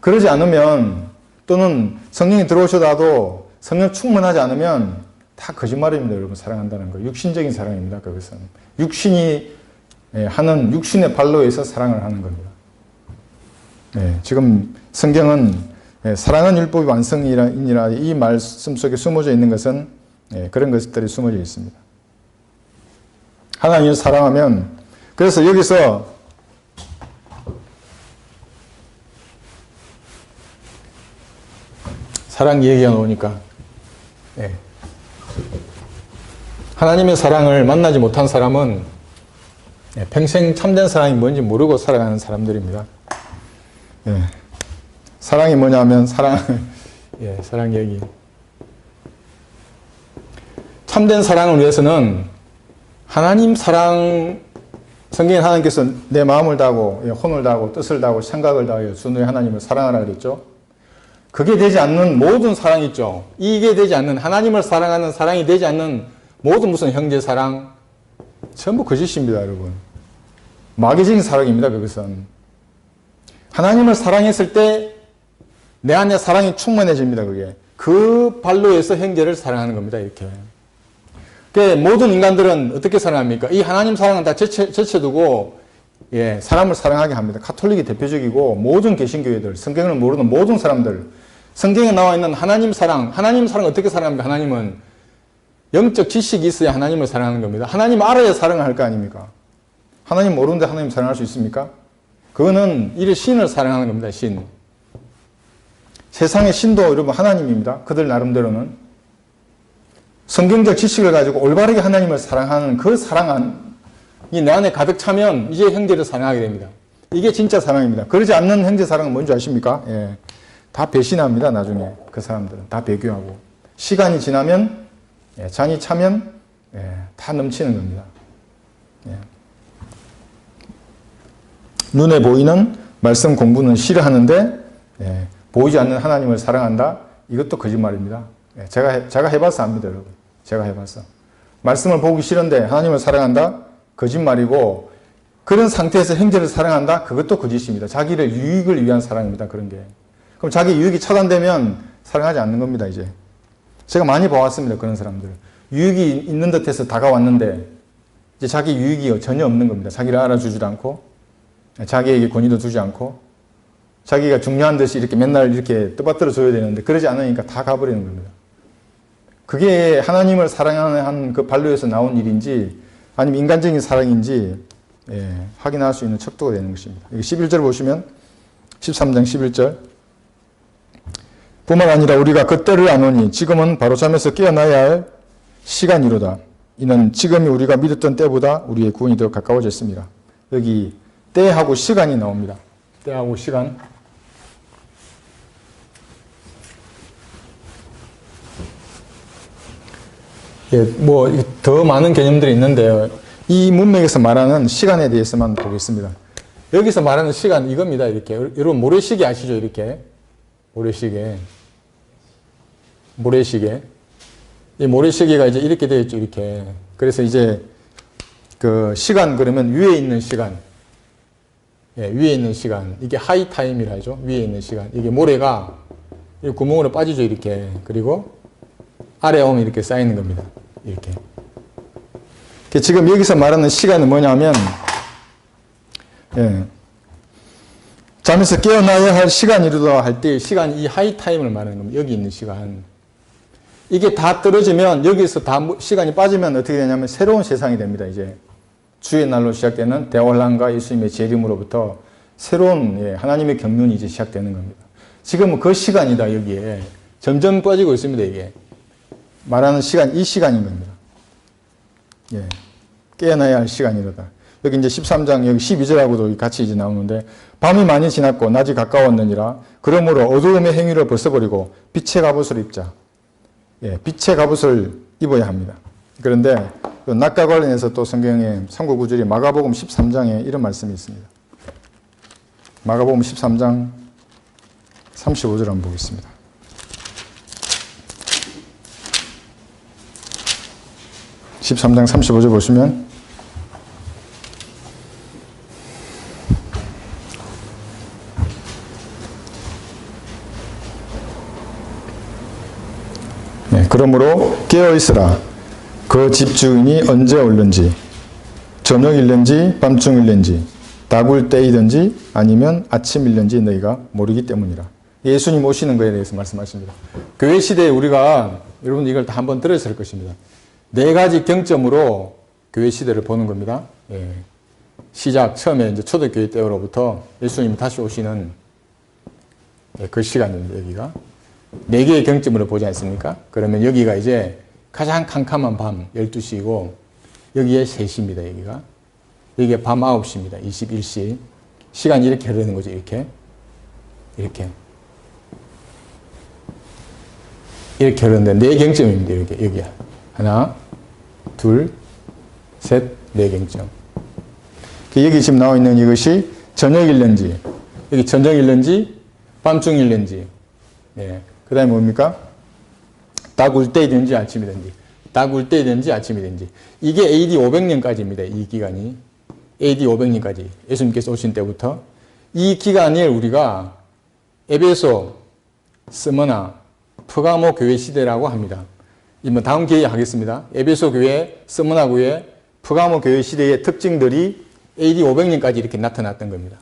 그러지 않으면 또는 성령이 들어오셔도 성령 충만하지 않으면 다 거짓말입니다. 여러분 사랑한다는 거. 육신적인 사랑입니다. 그것은. 육신이 하는 육신의 발로 해서 사랑을 하는 겁니다. 지금 성경은 사랑은 율법의 완성이니라 이 말씀 속에 숨어져 있는 것은 그런 것들이 숨어져 있습니다. 하나님을 사랑하면 그래서 여기서 사랑 얘기가 나오니까 하나님의 사랑을 만나지 못한 사람은 평생 참된 사랑이 뭔지 모르고 살아가는 사람들입니다. 사랑이 뭐냐면 사랑 얘기. 참된 사랑을 위해서는 하나님 사랑, 성경에 하나님께서 내 마음을 다하고 혼을 다하고 뜻을 다하고 생각을 다하여 주 너의 하나님을 사랑하라 그랬죠. 그게 되지 않는 모든 사랑 있죠. 이게 되지 않는, 하나님을 사랑하는 사랑이 되지 않는 모든 무슨 형제 사랑, 전부 거짓입니다, 여러분. 마귀적인 사랑입니다, 그것은. 하나님을 사랑했을 때 내 안에 사랑이 충만해집니다, 그게. 그 발로에서 형제를 사랑하는 겁니다, 이렇게. 모든 인간들은 어떻게 사랑합니까? 이 하나님 사랑은 다 제쳐두고, 예, 사람을 사랑하게 합니다. 카톨릭이 대표적이고, 모든 개신교회들, 성경을 모르는 모든 사람들, 성경에 나와 있는 하나님 사랑 어떻게 사랑합니까? 하나님은 영적 지식이 있어야 하나님을 사랑하는 겁니다. 하나님 알아야 사랑을 할 거 아닙니까? 하나님 모르는데 하나님 사랑할 수 있습니까? 그거는 이 신을 사랑하는 겁니다, 신. 세상의 신도 여러분 하나님입니다. 그들 나름대로는. 성경적 지식을 가지고 올바르게 하나님을 사랑하는 그 사랑이 내 안에 가득 차면 이제 형제를 사랑하게 됩니다. 이게 진짜 사랑입니다. 그러지 않는 형제 사랑은 뭔지 아십니까? 예. 다 배신합니다, 나중에. 그 사람들은. 다 배교하고. 시간이 지나면, 예, 잔이 차면, 예, 다 넘치는 겁니다. 예. 눈에 보이는 말씀 공부는 싫어하는데, 예, 보이지 않는 하나님을 사랑한다? 이것도 거짓말입니다. 예, 제가 해봐서 압니다, 여러분. 제가 해봐서. 말씀을 보기 싫은데 하나님을 사랑한다? 거짓말이고, 그런 상태에서 형제를 사랑한다? 그것도 거짓입니다. 자기를 유익을 위한 사랑입니다, 그런 게. 그럼 자기 유익이 차단되면 사랑하지 않는 겁니다, 이제. 제가 많이 봐왔습니다, 그런 사람들. 유익이 있는 듯해서 다가왔는데, 이제 자기 유익이 전혀 없는 겁니다. 자기를 알아주지도 않고, 자기에게 권위도 두지 않고, 자기가 중요한 듯이 이렇게 맨날 이렇게 떠받들어 줘야 되는데, 그러지 않으니까 다 가버리는 겁니다. 그게 하나님을 사랑하는 그 반로에서 나온 일인지, 아니면 인간적인 사랑인지, 예, 확인할 수 있는 척도가 되는 것입니다. 11절 보시면, 13장 11절. 뿐만 아니라 우리가 그때를 아노니 지금은 바로 잠에서 깨어나야 할 시간이로다. 이는 지금이 우리가 믿었던 때보다 우리의 구원이 더 가까워졌습니다. 여기 때하고 시간이 나옵니다. 때하고 시간. 예, 더 많은 개념들이 있는데요. 이 문맥에서 말하는 시간에 대해서만 보겠습니다. 여기서 말하는 시간 이겁니다. 이렇게. 여러분 모래시계 아시죠? 이렇게. 모래시계. 이 모래시계가 이제 이렇게 되어 있죠. 이렇게. 그래서 이제 그 시간 그러면 위에 있는 시간. 예, 위에 있는 시간. 이게 하이 타임이라 하죠. 위에 있는 시간. 이게 모래가 이 구멍으로 빠지죠. 이렇게. 그리고 아래 오면 이렇게 쌓이는 겁니다. 이렇게. 지금 여기서 말하는 시간은 뭐냐면, 예. 잠에서 깨어나야 할 시간이로다 할 때 시간, 이 하이 타임을 말하는 겁니다. 여기 있는 시간. 이게 다 떨어지면, 여기서 다 시간이 빠지면 어떻게 되냐면 새로운 세상이 됩니다. 이제 주의 날로 시작되는 대환란과 예수님의 재림으로부터 새로운, 예, 하나님의 경륜이 이제 시작되는 겁니다. 지금은 그 시간이다, 여기에. 점점 빠지고 있습니다, 이게. 말하는 시간, 이 시간인 겁니다. 예. 깨어나야 할 시간이로다. 여기 이제 13장, 여기 12절하고도 같이 이제 나오는데, 밤이 많이 지났고 낮이 가까웠느니라. 그러므로 어두움의 행위를 벗어버리고 빛의 갑옷을 입자. 예, 빛의 갑옷을 입어야 합니다. 그런데 낮과 관련해서 또 성경에 참고 구절이 마가복음 13장에 이런 말씀이 있습니다. 마가복음 13장 35절 한번 보겠습니다. (13장 35절) 보시면 그러므로 깨어있으라. 그 집주인이 언제 올는지, 저녁일는지 밤중일는지, 다굴 때이든지 아니면 아침일는지 너희가 모르기 때문이라. 예수님 오시는 것에 대해서 말씀하십니다. 교회 시대에 우리가, 여러분 이걸 다 한번 들으실 것입니다. 4가지 경점으로 교회 시대를 보는 겁니다. 예. 시작, 처음에 이제 초대교회 때로부터 예수님이 다시 오시는, 예, 그 시간입니다, 여기가. 4개의 경점으로 보지 않습니까? 그러면 여기가 이제 가장 캄캄한 밤 12시이고, 여기에 3시입니다, 여기가. 여기에 밤 9시입니다, 21시. 시간이 이렇게 흐르는 거죠, 이렇게. 이렇게 흐르는데 4경점입니다, 이렇게. 여기. 하나, 둘, 셋, 4경점. 여기 지금 나와 있는 이것이 저녁일는지, 여기 저녁일는지, 밤중일는지, 예. 그 다음에 뭡니까? 딱 울 때이든지 아침이든지. 딱 울 때이든지 아침이든지. 이게 AD 500년까지입니다. 이 기간이. AD 500년까지. 예수님께서 오신 때부터. 이 기간을 우리가 에베소, 스무나, 퍼가모 교회 시대라고 합니다. 뭐 다음 기회에 하겠습니다. 에베소 교회, 스무나 교회, 퍼가모 교회 시대의 특징들이 AD 500년까지 이렇게 나타났던 겁니다.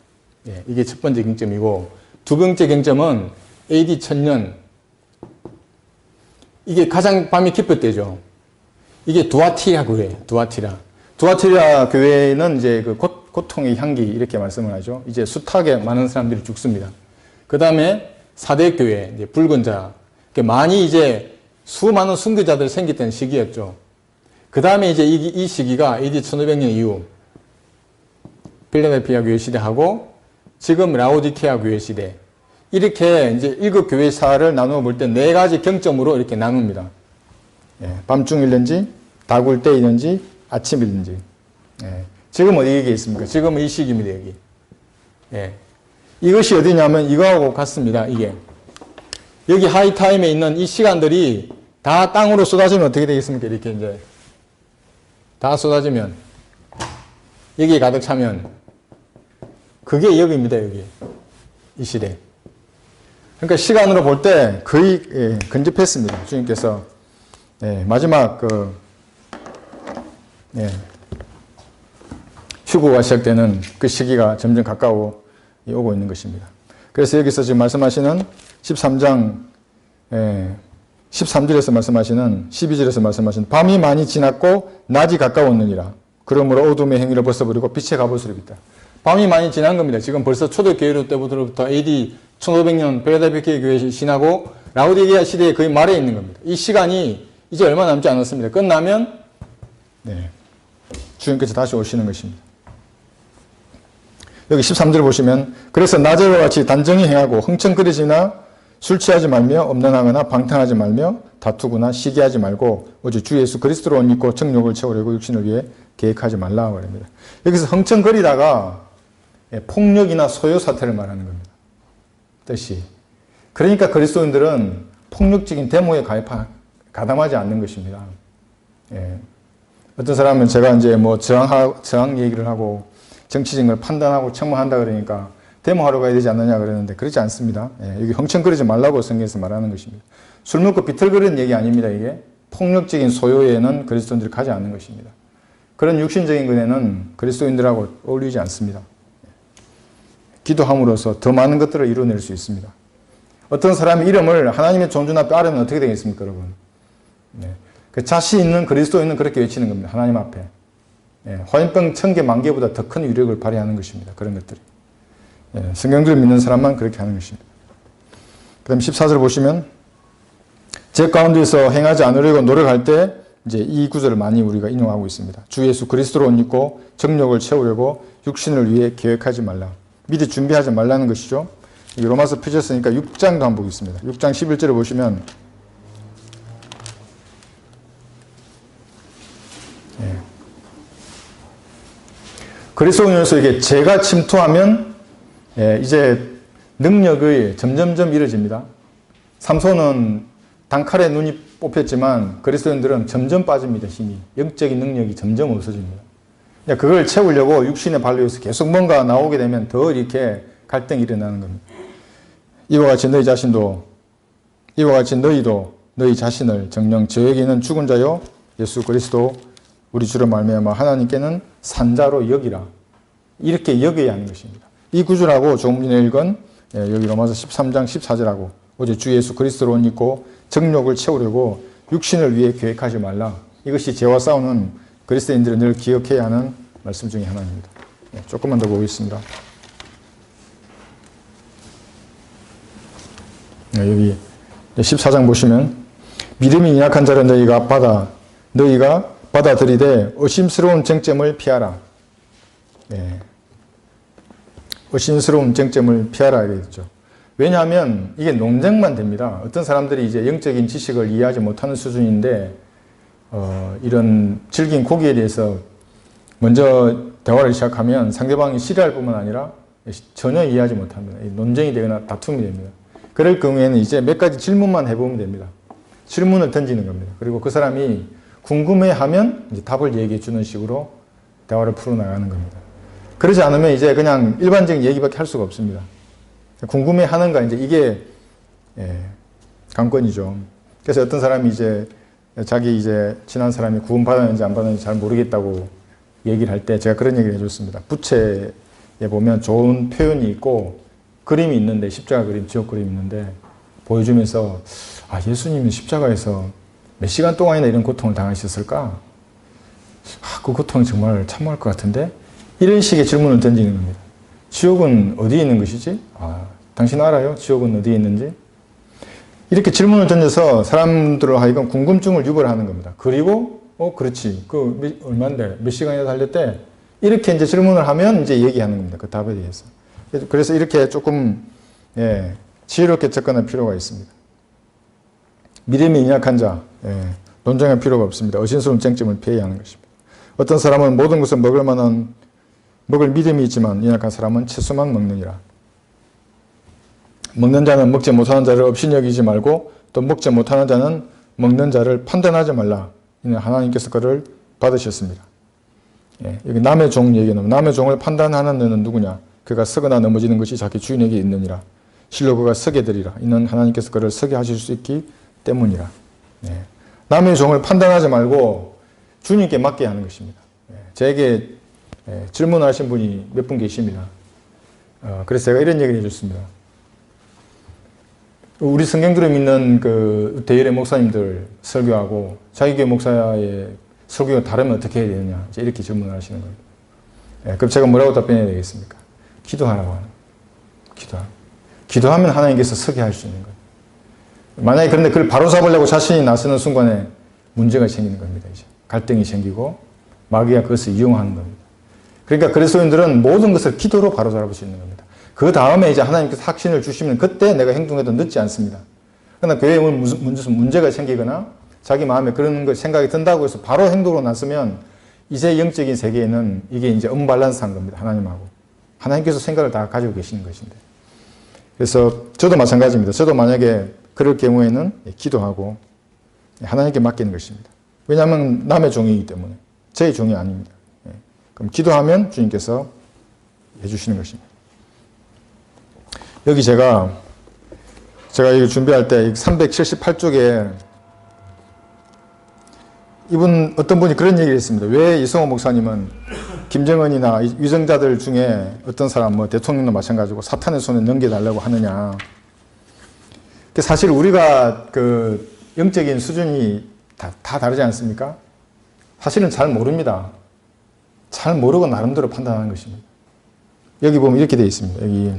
예, 이게 첫 번째 경점이고, 두 번째 경점은 AD 1000년. 이게 가장 밤이 깊을 때죠. 이게 두아티라 교회, 두아티라. 두아티라 교회는 이제 그 고통의 향기 이렇게 말씀을 하죠. 이제 숱하게 많은 사람들이 죽습니다. 그 다음에 사대교회, 이제 붉은 자. 많이 이제 수많은 순교자들이 생겼던 시기였죠. 그 다음에 이제 이 시기가 AD 1500년 이후 필라델피아 교회 시대하고 지금 라오디케아 교회 시대. 이렇게 이제 일곱 교회사를 나누어 볼 때 네 가지 경점으로 이렇게 나눕니다. 예, 밤중이든지, 다굴 때이든지, 아침이든지. 예, 지금 어디에 있습니까? 지금은 이 시기입니다, 여기. 예. 이것이 어디냐면 이거하고 같습니다, 이게. 여기 하이타임에 있는 이 시간들이 다 땅으로 쏟아지면 어떻게 되겠습니까? 이렇게 이제. 다 쏟아지면. 여기에 가득 차면. 그게 여기입니다, 여기. 이 시대. 그러니까 시간으로 볼 때 거의 근접했습니다. 주님께서 마지막 휴거가 시작되는 그 시기가 점점 가까워 오고 있는 것입니다. 그래서 여기서 지금 말씀하시는 13장 13절에서 말씀하시는 12절에서 말씀하시는 밤이 많이 지났고 낮이 가까웠느니라. 그러므로 어둠의 행위를 벗어버리고 빛의 갑옷을 입었다. 밤이 많이 지난 겁니다. 지금 벌써 초대교회 때부터 AD 1500년 필라델피아 교회 신하고 라오디게아 시대의 거의 말에 있는 겁니다. 이 시간이 이제 얼마 남지 않았습니다. 끝나면 주님께서 다시 오시는 것입니다. 여기 13절 보시면 그래서 낮에와 같이 단정히 행하고 흥청거리지나 술 취하지 말며 엄란하거나 방탕하지 말며 다투거나 시기하지 말고 오직 주 예수 그리스도로 옷 입고 정욕을 채우려고 육신을 위해 계획하지 말라고 합니다. 여기서 흥청거리다가 폭력이나 소요 사태를 말하는 겁니다. 뜻이. 그러니까 그리스도인들은 폭력적인 데모에 가담하지 않는 것입니다. 예. 어떤 사람은 제가 이제 뭐 저항 얘기를 하고 정치적인 걸 판단하고 청문한다 그러니까 데모하러 가야 되지 않느냐 그러는데 그렇지 않습니다. 예. 여기 흥청거리지 말라고 성경에서 말하는 것입니다. 술 먹고 비틀거리는 얘기 아닙니다. 이게 폭력적인 소요에는 그리스도인들이 가지 않는 것입니다. 그런 육신적인 것에는 그리스도인들하고 어울리지 않습니다. 기도함으로써 더 많은 것들을 이루어낼 수 있습니다. 어떤 사람의 이름을 하나님의 존중 앞에 아뢰면 어떻게 되겠습니까, 여러분? 그 자신 있는 그리스도인은 그렇게 외치는 겁니다. 하나님 앞에. 화염병 1000개, 10,000개보다 더 큰 위력을 발휘하는 것입니다. 그런 것들이. 성경들을 믿는 사람만 그렇게 하는 것입니다. 그 다음 14절 보시면 제 가운데서 행하지 않으려고 노력할 때 이제 이 구절을 많이 우리가 인용하고 있습니다. 주 예수 그리스도로 옷 입고 정욕을 채우려고 육신을 위해 계획하지 말라. 미리 준비하지 말라는 것이죠. 로마서 펴졌으니까 6장도 한번 보겠습니다. 6장 11절을 보시면 그리스도인으로서 이게 죄가 침투하면 이제 능력이 점점점 잃어집니다. 삼손은 단칼에 눈이 뽑혔지만 그리스도인들은 점점 빠집니다. 힘이. 영적인 능력이 점점 없어집니다. 그걸 채우려고 육신의 발로에서 계속 뭔가 나오게 되면 더 이렇게 갈등이 일어나는 겁니다. 이와 같이 너희도 너희 자신을 정녕 저에게는 죽은 자요 예수 그리스도 우리 주로 말미암아 하나님께는 산자로 여기라. 이렇게 여겨야 하는 것입니다. 이 구절하고 조금 전에 읽은 여기 로마서 13장 14절하고 어제 주 예수 그리스도로 옷 입고 정욕을 채우려고 육신을 위해 계획하지 말라. 이것이 죄와 싸우는 그리스도인들은 늘 기억해야 하는 말씀 중에 하나입니다. 조금만 더 보겠습니다. 여기 14장 보시면 믿음이 약한 자를 너희가 받아들이되 의심스러운 쟁점을 피하라. 의심스러운 쟁점을 피하라 이랬죠. 왜냐하면 이게 논쟁만 됩니다. 어떤 사람들이 이제 영적인 지식을 이해하지 못하는 수준인데 이런 질긴 고기에 대해서 먼저 대화를 시작하면 상대방이 싫어할 뿐만 아니라 전혀 이해하지 못합니다. 논쟁이 되거나 다툼이 됩니다. 그럴 경우에는 이제 몇 가지 질문만 해보면 됩니다. 질문을 던지는 겁니다. 그리고 그 사람이 궁금해하면 이제 답을 얘기해 주는 식으로 대화를 풀어나가는 겁니다. 그러지 않으면 이제 그냥 일반적인 얘기밖에 할 수가 없습니다. 궁금해하는가, 이제 이게, 관건이죠. 그래서 어떤 사람이 이제 자기 이제 친한 사람이 구원 받았는지 안 받았는지 잘 모르겠다고 얘기를 할 때 제가 그런 얘기를 해줬습니다. 부채에 보면 좋은 표현이 있고 그림이 있는데, 십자가 그림, 지옥 그림이 있는데 보여주면서, 아, 예수님이 십자가에서 몇 시간 동안이나 이런 고통을 당하셨을까? 아, 그 고통이 정말 참모할 것 같은데? 이런 식의 질문을 던지는 겁니다. 지옥은 어디에 있는 것이지? 아, 당신 알아요? 지옥은 어디에 있는지? 이렇게 질문을 던져서 사람들을 하여금 궁금증을 유발하는 겁니다. 그리고, 그렇지. 얼마인데? 몇 시간이나 달렸대? 이렇게 이제 질문을 하면 이제 얘기하는 겁니다. 그 답에 대해서. 그래서 이렇게 조금, 지혜롭게 접근할 필요가 있습니다. 믿음이 연약한 자, 논쟁할 필요가 없습니다. 어신스러운 쟁점을 피해야 하는 것입니다. 어떤 사람은 모든 것을 먹을 믿음이 있지만 연약한 사람은 채소만 먹느니라. 먹는 자는 먹지 못하는 자를 업신여기지 말고 또 먹지 못하는 자는 먹는 자를 판단하지 말라. 이는 하나님께서 그를 받으셨습니다. 여기 남의 종 얘기는, 남의 종을 판단하는 너는 누구냐? 그가 서거나 넘어지는 것이 자기 주인에게 있느니라. 실로 그가 서게 되리라. 이는 하나님께서 그를 서게 하실 수 있기 때문이라. 남의 종을 판단하지 말고 주님께 맡게 하는 것입니다. 저에게 질문하신 분이 몇 분 계십니다. 그래서 제가 이런 얘기를 해줬습니다. 우리 성경들을 믿는 그 대열의 목사님들 설교하고 자기 교회 목사의 설교가 다르면 어떻게 해야 되느냐, 이렇게 질문을 하시는 겁니다. 그럼 제가 뭐라고 답변해야 되겠습니까? 기도하라고 하는 거예요. 기도하면 하나님께서 서게 할 수 있는 거예요. 만약에 그런데 그걸 바로 잡으려고 자신이 나서는 순간에 문제가 생기는 겁니다. 이제 갈등이 생기고 마귀가 그것을 이용하는 겁니다. 그러니까 그리스도인들은 모든 것을 기도로 바로 잡을 수 있는 겁니다. 그 다음에 이제 하나님께서 확신을 주시면 그때 내가 행동해도 늦지 않습니다. 그러나 교회에 무슨 문제가 생기거나 자기 마음에 그런 생각이 든다고 해서 바로 행동으로 나서면 이제 영적인 세계에는 이게 이제 언밸런스한 겁니다. 하나님하고. 하나님께서 생각을 다 가지고 계시는 것인데. 그래서 저도 마찬가지입니다. 저도 만약에 그럴 경우에는 기도하고 하나님께 맡기는 것입니다. 왜냐하면 남의 종이기 때문에. 제 종이 아닙니다. 그럼 기도하면 주님께서 해주시는 것입니다. 여기 제가 이거 준비할 때 378쪽에 어떤 분이 그런 얘기를 했습니다. 왜 이성호 목사님은 김정은이나 위정자들 중에 어떤 사람, 대통령도 마찬가지고 사탄의 손에 넘겨달라고 하느냐. 사실 우리가 그 영적인 수준이 다 다르지 않습니까? 사실은 잘 모릅니다. 잘 모르고 나름대로 판단하는 것입니다. 여기 보면 이렇게 되어 있습니다. 여기.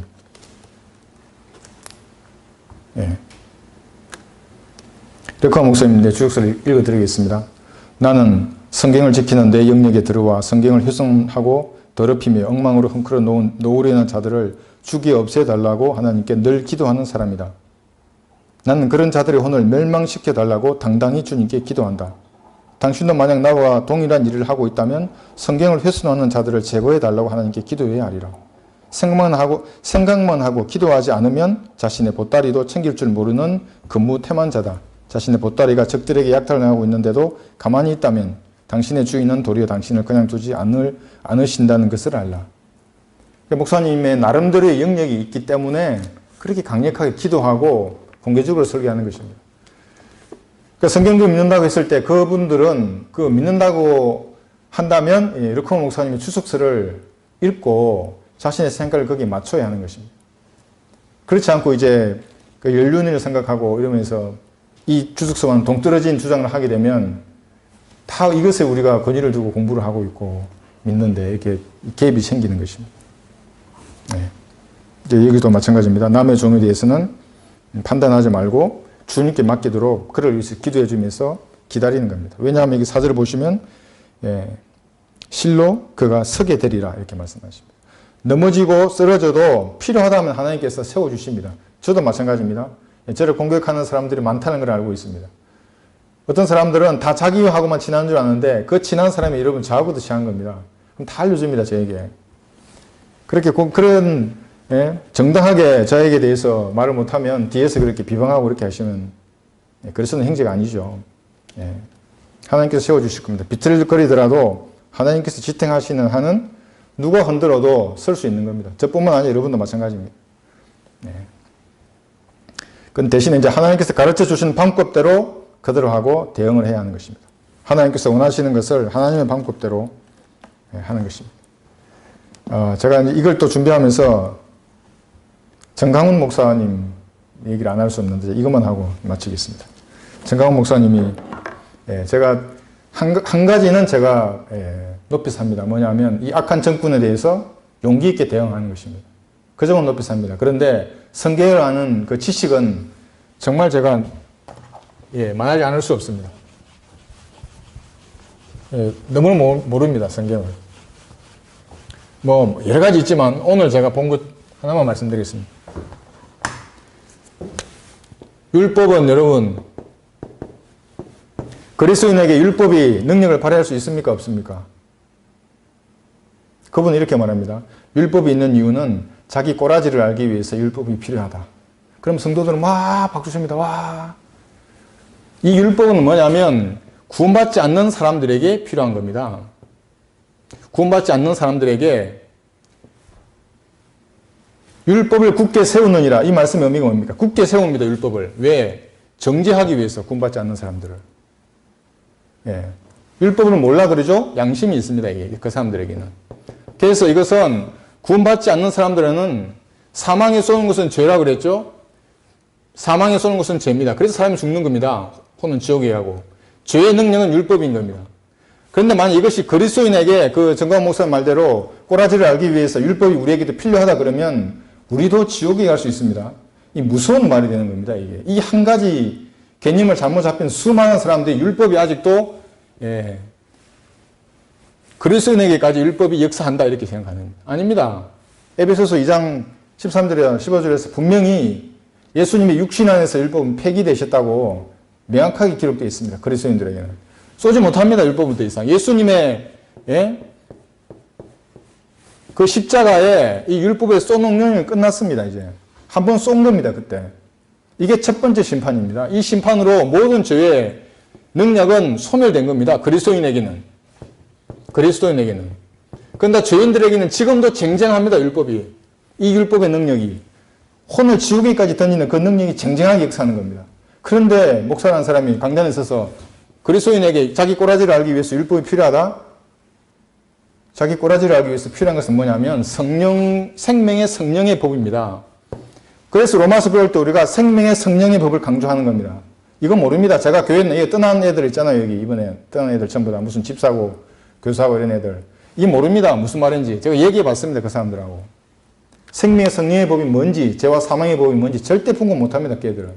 르카 목사님의 주역서를 읽어드리겠습니다. 나는 성경을 지키는 내 영역에 들어와 성경을 훼손하고 더럽히며 엉망으로 헝클어 놓으려는 자들을 죽이 없애달라고 하나님께 늘 기도하는 사람이다. 나는 그런 자들의 혼을 멸망시켜달라고 당당히 주님께 기도한다. 당신도 만약 나와 동일한 일을 하고 있다면 성경을 훼손하는 자들을 제거해달라고 하나님께 기도해야 하리라. 생각만 하고 기도하지 않으면 자신의 보따리도 챙길 줄 모르는 근무태만자다. 자신의 보따리가 적들에게 약탈을 당하고 있는데도 가만히 있다면 당신의 주인은 도리어 당신을 그냥 두지 않으신다는 것을 알라. 목사님의 나름대로의 영역이 있기 때문에 그렇게 강력하게 기도하고 공개적으로 설교하는 것입니다. 그러니까 성경도 믿는다고 했을 때 그분들은 그 믿는다고 한다면 르코 목사님의 추석서를 읽고 자신의 생각을 거기에 맞춰야 하는 것입니다. 그렇지 않고 이제 그 연륜을 생각하고 이러면서 이 주석서와는 동떨어진 주장을 하게 되면 다 이것에 우리가 권위를 두고 공부를 하고 있고 믿는데 이렇게 갭이 생기는 것입니다. 이제 여기도 마찬가지입니다. 남의 종에 대해서는 판단하지 말고 주님께 맡기도록 그를 위해서 기도해 주면서 기다리는 겁니다. 왜냐하면 여기 4절을 보시면 실로 그가 서게 되리라 이렇게 말씀하십니다. 넘어지고 쓰러져도 필요하다면 하나님께서 세워주십니다. 저도 마찬가지입니다. 저를 공격하는 사람들이 많다는 걸 알고 있습니다. 어떤 사람들은 다 자기하고만 친한 줄 아는데 그 친한 사람이 여러분 저하고도 친한 겁니다. 그럼 다 알려줍니다. 저에게. 그렇게 그런 예? 정당하게 저에게 대해서 말을 못하면 뒤에서 그렇게 비방하고 그렇게 하시면 그래서는 형제가 아니죠. 예. 하나님께서 세워주실 겁니다. 비틀거리더라도 하나님께서 지탱하시는 한은 누가 흔들어도 설 수 있는 겁니다. 저뿐만 아니라 여러분도 마찬가지입니다. 예. 그 대신에 이제 하나님께서 가르쳐 주시는 방법대로 그대로 하고 대응을 해야 하는 것입니다. 하나님께서 원하시는 것을 하나님의 방법대로 하는 것입니다. 제가 이제 이걸 또 준비하면서 정강훈 목사님 얘기를 안 할 수 없는데 이것만 하고 마치겠습니다. 정강훈 목사님이 제가 한 가지는 제가 높이 삽니다. 뭐냐면 이 악한 정권에 대해서 용기 있게 대응하는 것입니다. 그 점은 높이 삽니다. 그런데 성경을 아는 그 지식은 정말 제가 말하지 않을 수 없습니다. 너무 모릅니다. 성경을. 뭐 여러 가지 있지만 오늘 제가 본 것 하나만 말씀드리겠습니다. 율법은 여러분 그리스도인에게 율법이 능력을 발휘할 수 있습니까? 없습니까? 그분은 이렇게 말합니다. 율법이 있는 이유는 자기 꼬라지를 알기 위해서 율법이 필요하다. 그럼 성도들은 막 박수 칩니다. 와. 이 율법은 뭐냐면 구원받지 않는 사람들에게 필요한 겁니다. 구원받지 않는 사람들에게 율법을 굳게 세우느니라. 이 말씀의 의미가 뭡니까? 굳게 세웁니다. 율법을. 왜? 정죄하기 위해서 구원받지 않는 사람들을. 율법을 몰라 그러죠? 양심이 있습니다. 이게 그 사람들에게는. 그래서 이것은 구원받지 않는 사람들은 사망에 쏘는 것은 죄라 그랬죠? 사망에 쏘는 것은 죄입니다. 그래서 사람이 죽는 겁니다. 혼은 지옥에 가고. 죄의 능력은 율법인 겁니다. 그런데 만약 이것이 그리스도인에게 그 정광훈 목사님 말대로 꼬라지를 알기 위해서 율법이 우리에게도 필요하다 그러면 우리도 지옥에 갈 수 있습니다. 이 무서운 말이 되는 겁니다. 이게. 이 한 가지 개념을 잘못 잡힌 수많은 사람들이 율법이 아직도 그리스도인에게까지 율법이 역사한다 이렇게 생각하는 아닙니다. 에베소서 2장 13절에 15절에서 분명히 예수님의 육신 안에서 율법은 폐기되셨다고 명확하게 기록되어 있습니다. 그리스도인들에게는. 쏘지 못합니다. 율법은 더 이상. 예수님의 그 십자가에 이 율법의 쏘는 능력이 끝났습니다. 이제. 한 번 쏜 겁니다. 그때. 이게 첫 번째 심판입니다. 이 심판으로 모든 죄의 능력은 소멸된 겁니다. 그리스도인에게는. 그런데 죄인들에게는 지금도 쟁쟁합니다. 율법이. 이 율법의 능력이. 혼을 지옥에까지 던지는 그 능력이 쟁쟁하게 역사하는 겁니다. 그런데 목사라는 사람이 강단에 서서 그리스도인에게 자기 꼬라지를 알기 위해서 율법이 필요하다? 자기 꼬라지를 알기 위해서 필요한 것은 뭐냐면 생명의 성령의 법입니다. 그래서 로마서 배울 때 우리가 생명의 성령의 법을 강조하는 겁니다. 이거 모릅니다. 제가 교회에 떠난 애들 있잖아요. 여기 이번에 떠난 애들 전부 다 무슨 집사고 교사고 이런 애들. 이 모릅니다. 무슨 말인지. 제가 얘기해 봤습니다. 그 사람들하고. 생명의 성령의 법이 뭔지 죄와 사망의 법이 뭔지 절대 분급 못합니다. 걔들은.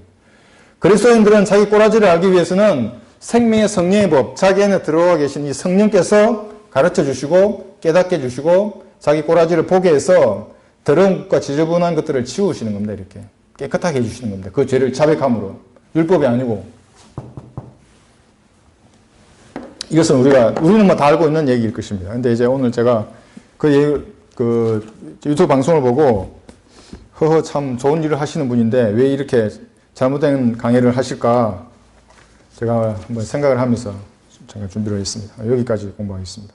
그리스도인들은 자기 꼬라지를 알기 위해서는 생명의 성령의 법, 자기 안에 들어와 계신 이 성령께서 가르쳐 주시고 깨닫게 해주시고 자기 꼬라지를 보게 해서 더러운 것과 지저분한 것들을 치우시는 겁니다. 이렇게 깨끗하게 해주시는 겁니다. 그 죄를 자백함으로. 율법이 아니고. 이것은 우리는 뭐 다 알고 있는 얘기일 것입니다. 근데 이제 오늘 제가 그 유튜브 방송을 보고 참 좋은 일을 하시는 분인데 왜 이렇게 잘못된 강의를 하실까 제가 한번 생각을 하면서 제가 준비를 했습니다. 여기까지 공부하겠습니다.